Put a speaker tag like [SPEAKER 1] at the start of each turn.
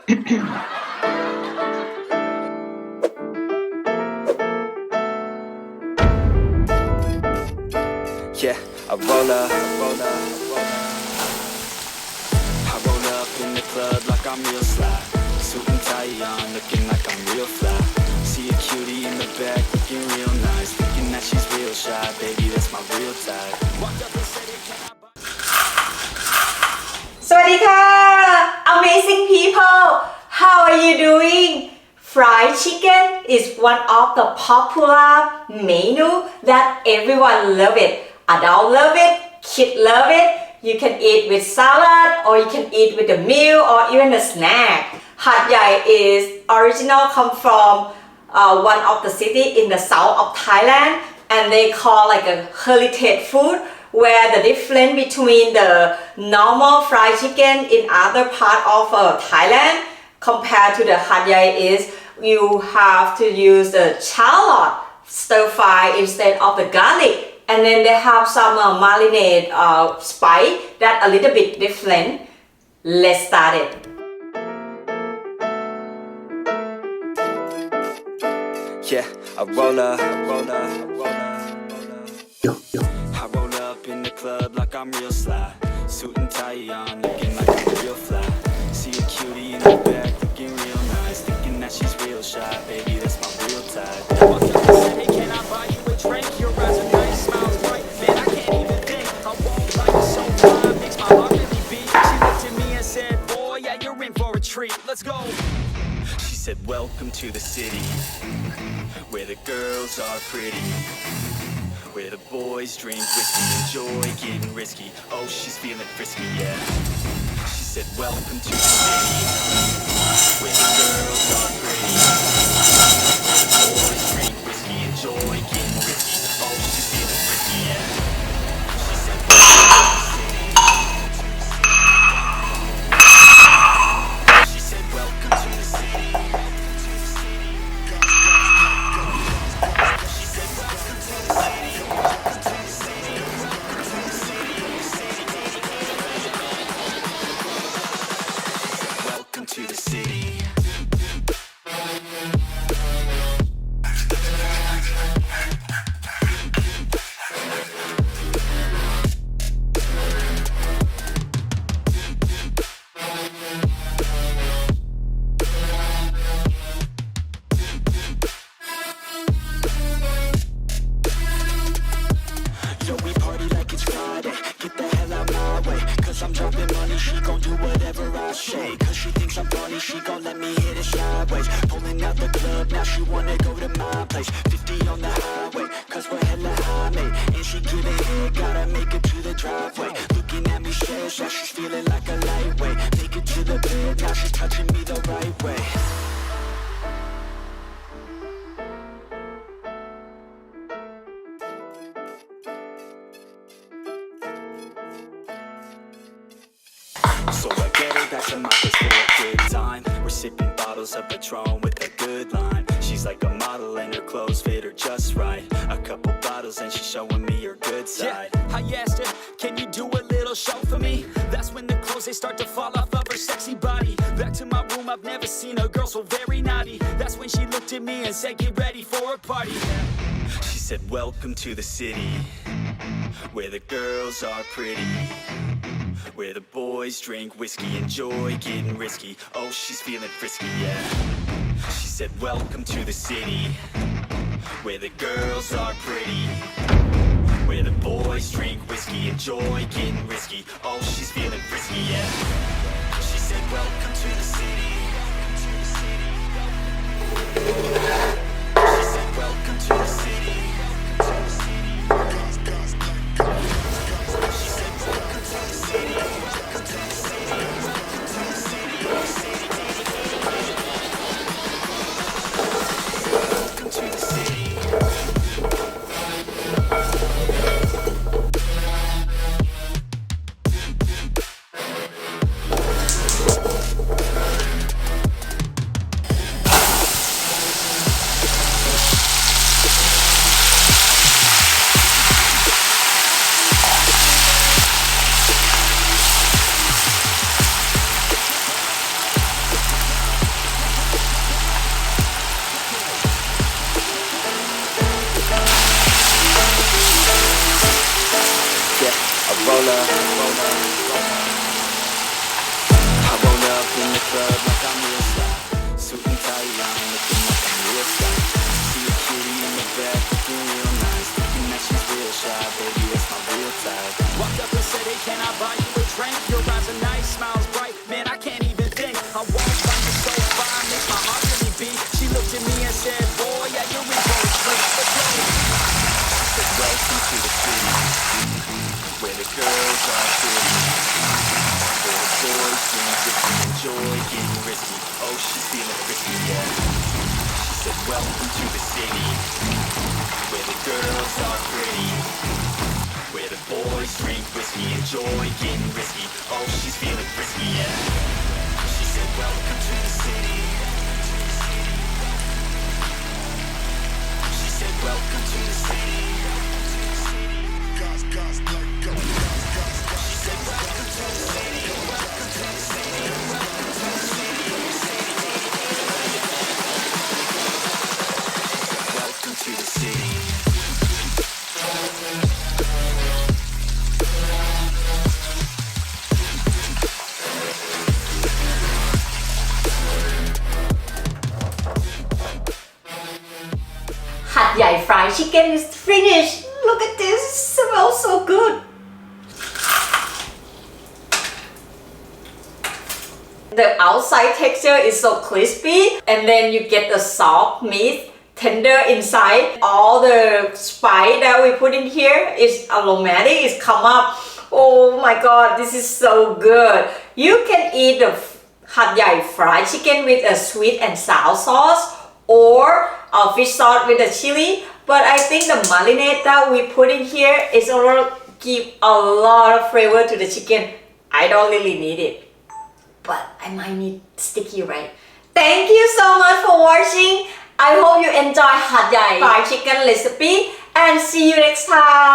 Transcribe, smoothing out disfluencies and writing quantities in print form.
[SPEAKER 1] Yeah, I roll up, I roll up in the club like I'm real sly. Suit and tie on, looking like I'm real fly. See a cutie in the back, looking real nice. Thinking that she's real shy, baby, that's my real type. Walked up and said, hey, can I buy
[SPEAKER 2] สวัสดีค่ะ Amazing people how are you doing Fried chicken is one of the popular menu that everyone love it adult love it kid love it you can eat with salad or you can eat with a meal or even a snack Had Yai is original come from one of the city in the south of Thailand and they call like a heritage food where the difference between the normal fried chicken in other part of Thailand compared to the Had Yai is you have to use the shallot stir fry instead of the garlic and then they have some marinated spice that a little bit different let's start it
[SPEAKER 1] Yeah, I roll up, I roll up in the club like I'm real sly. Suit and tie on, looking like I'm real fly. See a cutie in the back, looking real nice. Thinking that she's real shy, baby, that's my real type. Walked up and said, hey, can I buy you a drink? Your eyes are nice, smiles bright, man, I can't even think. I won't like you so fine, makes my heart really beat. She looked at me and said, boy, yeah, you're in for a treat. Let's go. She said, welcome to the city, where the girls are pretty, where the boys drink whiskey, enjoy getting risky. Oh, she's feeling frisky, yeah. She said, welcome to the city, where the girls are pretty, where the boys drink whiskey, enjoy getting risky. Oh, she's feeling frisky, yeah. She said, welcome to the city. She said, welcome to the city. To the city. Yo, we party like it's Friday. Get the hell out my way, cause I'm dropping money. She gon' do whatever I say, cause she thinks I'm funny. She gon' let me hit it sideways. Pulling out the club, now she wanna go to my place. 50 on the highway, cause we're hella high, mate. And she giving head, gotta make it to the driveway. Looking at me, says that she's feeling like a lightweight. Make it to the bed, now she's touching me the right way. So I get her back to my place for a good time. We're sipping bottles of Patron with a good line. She's like a model and her clothes fit her just right. A couple bottles and she's showing me her good side. Yeah, I asked her, can you do a little show for me? That's when the clothes, they start to fall off of her sexy body. Back to my room, I've never seen a girl so very naughty. That's when she looked at me and said, get ready for a party. She said, welcome to the city, where the girls are pretty, where the boys drink whiskey, enjoy getting risky. Oh, she's feeling frisky, yeah. She said, welcome to the city, where the girls are pretty, where the boys drink whiskey, enjoy getting risky. Oh, she's feeling frisky, yeah. She said, welcome to the city. She said, welcome to the city. She said, welcome to the city. Welcome to the city. Welcome to the city. Welcome to the city. to the city, where the girls are pretty, where the boys drink whiskey, enjoy getting risky. Oh, she's feeling frisky, yeah. She said, welcome to the city. She said, welcome to the city. She said, welcome to the city. Welcome to the city. Welcome to the city. Welcome to the city.
[SPEAKER 2] Had Yai fried chicken is finished. Look at this, it smells so good. The outside texture is so crispy, and then you get the soft meat, tender inside. All the spice that we put in here is aromatic, it's come up. Oh my god, this is so good. You can eat the Had Yai fried chicken with a sweet and sour sauce or a fish sauce with a chili, but I think the marinade that we put in here is gonna give a lot of flavor to the chicken. I don't really need it, but I might need sticky, right? Thank you so much for watching. I hope you enjoy Had Yai fried chicken recipe and see you next time.